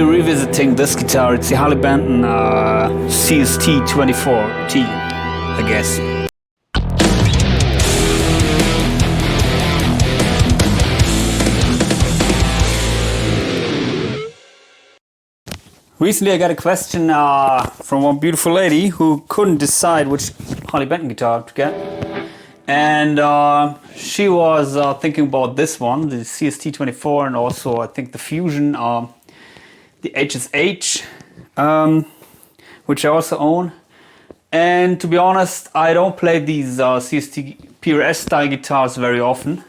we're revisiting this guitar. It's the Harley Benton CST-24T, I guess. Recently I got a question from one beautiful lady who couldn't decide which Harley Benton guitar to get. And she was thinking about this one, the CST-24, and also I think the Fusion, the HSH, which I also own. And to be honest, I don't play these CST PRS style guitars very often.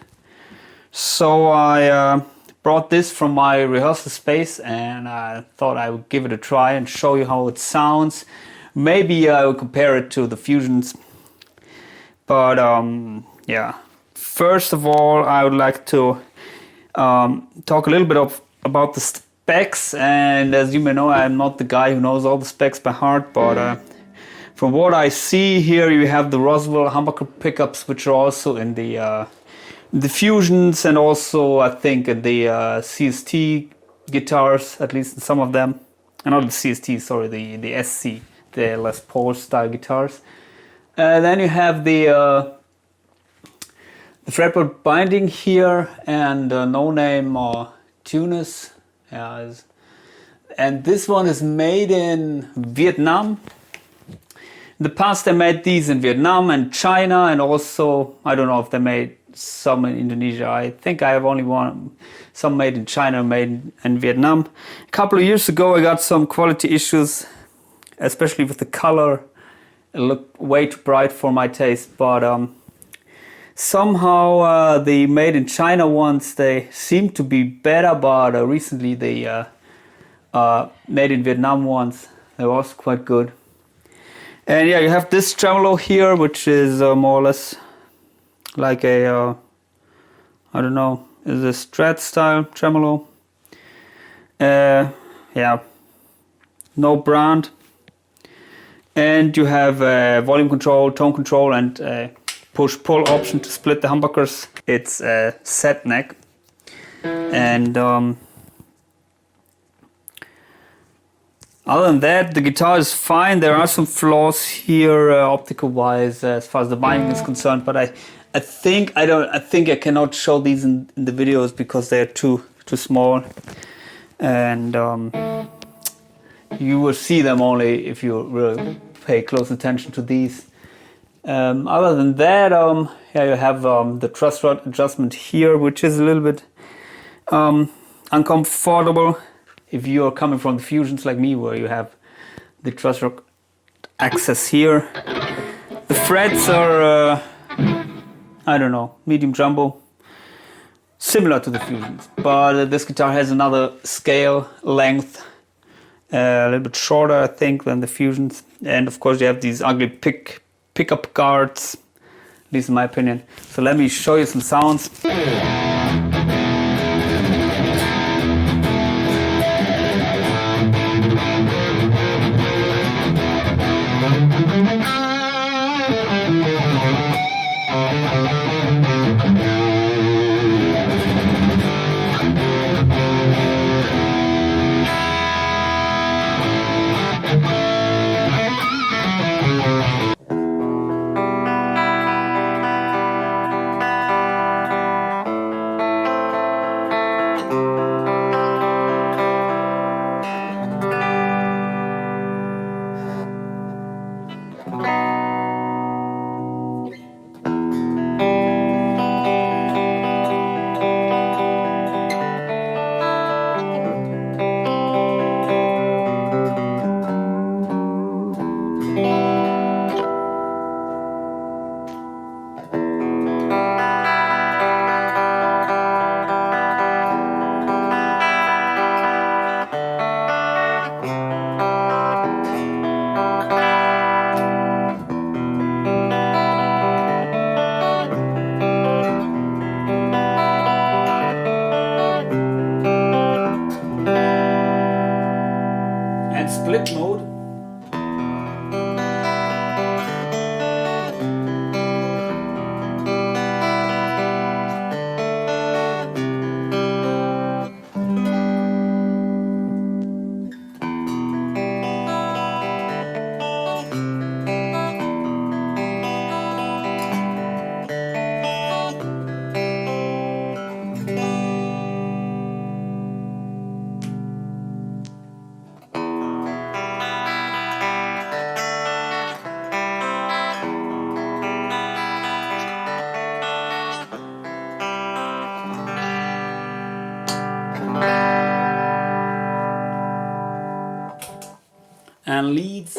So I brought this from my rehearsal space and I thought I would give it a try and show you how it sounds. Maybe I will compare it to the Fusions. But yeah, first of all I would like to talk a little bit about the specs. And as you may know, I'm not the guy who knows all the specs by heart, but from what I see here, you have the Roswell humbucker pickups, which are also in the Fusions, and also I think the CST guitars, at least in some of them. Not the CST, sorry, the SC, the Les Paul style guitars. Then you have the fretboard binding here and no-name tuners. And this one is made in Vietnam. In the past they made these in Vietnam and China, and also, I don't know if they made some in Indonesia. I think I have only some made in China, made in Vietnam. A couple of years ago I got some quality issues, especially with the color. It looked way too bright for my taste, but somehow the made in China ones, they seem to be better, but recently the made in Vietnam ones, they were also quite good. And yeah, you have this tremolo here, which is more or less like a, I don't know, is a Strat style tremolo. Yeah, no brand. And you have volume control, tone control, and push-pull option to split the humbuckers. It's a set neck. And other than that, the guitar is fine. There are some flaws here, optical-wise, as far as the binding is concerned. But I think I cannot show these in the videos because they're too small. And you will see them only if you really pay close attention to these. Other than that, yeah, you have the truss rod adjustment here, which is a little bit uncomfortable if you are coming from the Fusions like me, where you have the truss rod access here. The frets are, I don't know, medium jumbo, similar to the Fusions, but this guitar has another scale length. A little bit shorter, I think, than the Fusions. And of course you have these ugly pickup guards, at least in my opinion. So let me show you some sounds. and leads.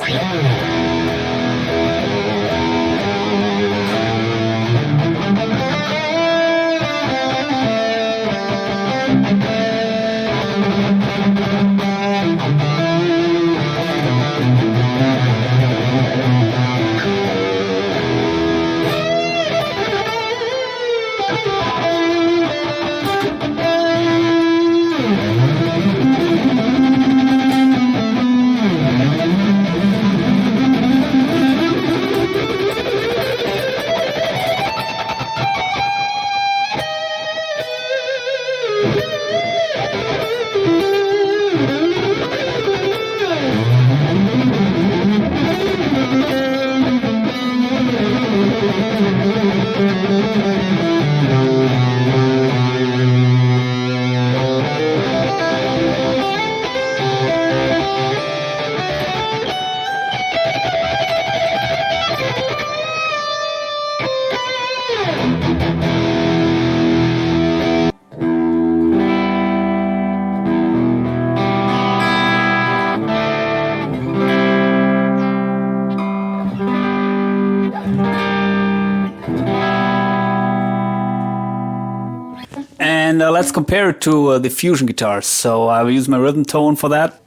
And let's compare it to the fusion guitars. So I will use my rhythm tone for that.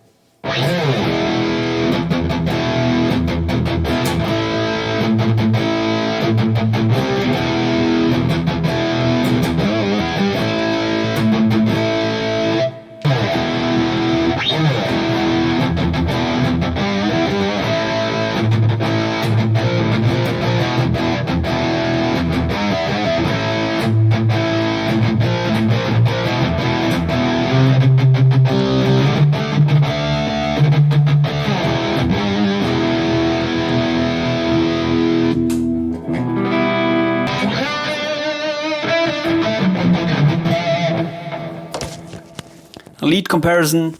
Lead comparison.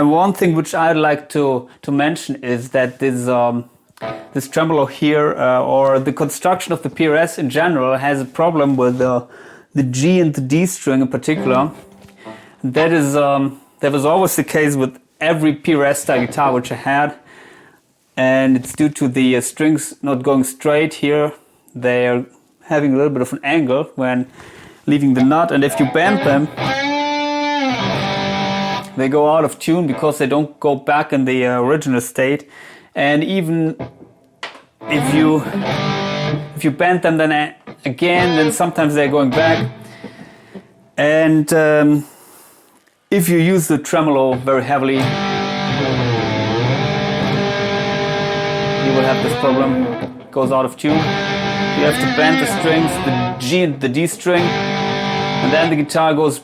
One thing which I'd like to mention is that this tremolo here, or the construction of the PRS in general, has a problem with the G and the D string in particular. That was always the case with every PRS style guitar which I had, and it's due to the strings not going straight here. They are having a little bit of an angle when leaving the nut, and if you bend them, they go out of tune because they don't go back in the original state. And even if you bend them then again, then sometimes they're going back. And if you use the tremolo very heavily, you will have this problem. It goes out of tune. You have to bend the strings, the G and the D string, and then the guitar goes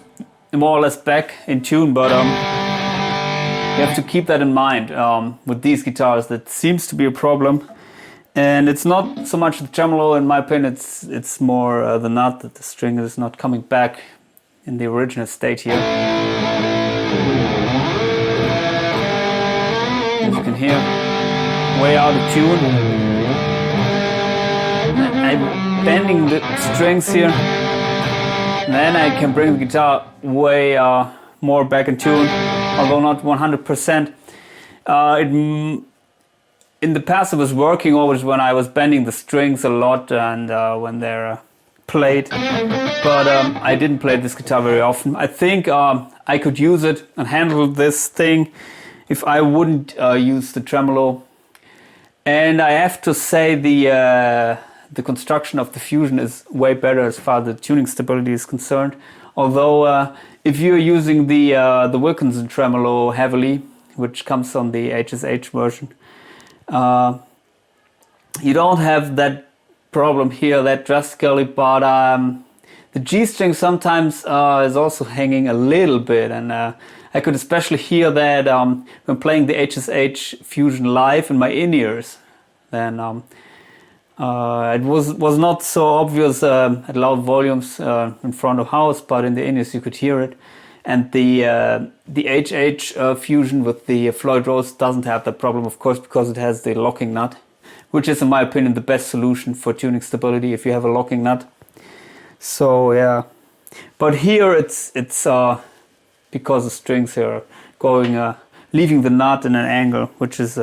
more or less back in tune. But you have to keep that in mind with these guitars. That seems to be a problem. And it's not so much the tremolo, in my opinion, it's more the nut, that the string is not coming back in the original state here. As you can can hear way out of tune. I'm bending the strings here. And then I can bring the guitar way more back in tune, although not 100%. In the past it was working always when I was bending the strings a lot and when they're played, but I didn't play this guitar very often. I think I could use it and handle this thing if I wouldn't use the tremolo. And I have to say the construction of the Fusion is way better as far as the tuning stability is concerned. Although if you're using the Wilkinson tremolo heavily, which comes on the HSH version, you don't have that problem here that drastically, but the G string sometimes is also hanging a little bit, and I could especially hear that when playing the HSH Fusion live in my in-ears. Then it was not so obvious at loud volumes in front of house, but in the in-ears you could hear it. And the HH Fusion with the Floyd Rose doesn't have that problem, of course, because it has the locking nut, which is in my opinion the best solution for tuning stability if you have a locking nut. So yeah, but here it's because the strings here are going leaving the nut in an angle, which is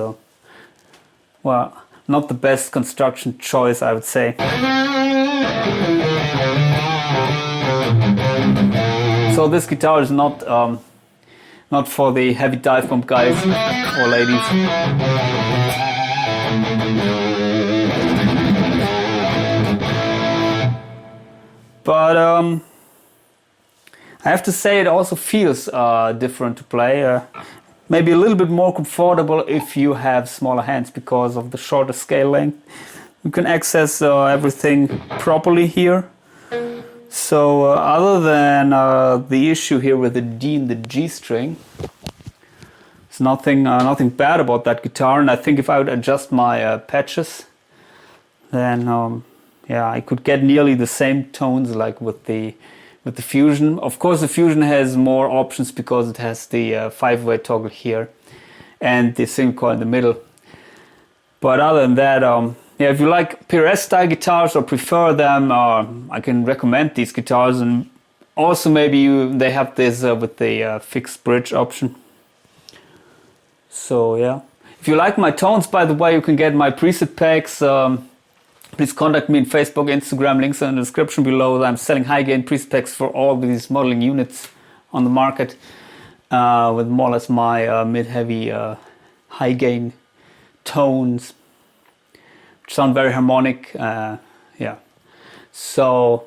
well, not the best construction choice, I would say. So this guitar is not for the heavy dive bomb guys or ladies. But I have to say it also feels different to play. Maybe a little bit more comfortable if you have smaller hands because of the shorter scale length. You can access everything properly here. So other than the issue here with the D and the G string, there's nothing bad about that guitar. And I think if I would adjust my patches, then yeah, I could get nearly the same tones like with the Fusion. Of course, the Fusion has more options because it has the 5-way toggle here and the single coil in the middle. But other than that, yeah, if you like PRS style guitars or prefer them, I can recommend these guitars. And also maybe they have this with the fixed bridge option. So yeah, if you like my tones, by the way, you can get my preset packs. Please contact me on Facebook, Instagram, links are in the description below. I'm selling high gain preset packs for all these modeling units on the market with more or less my mid-heavy high gain tones, which sound very harmonic. Yeah. So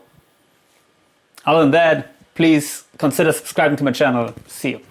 other than that, please consider subscribing to my channel. See you.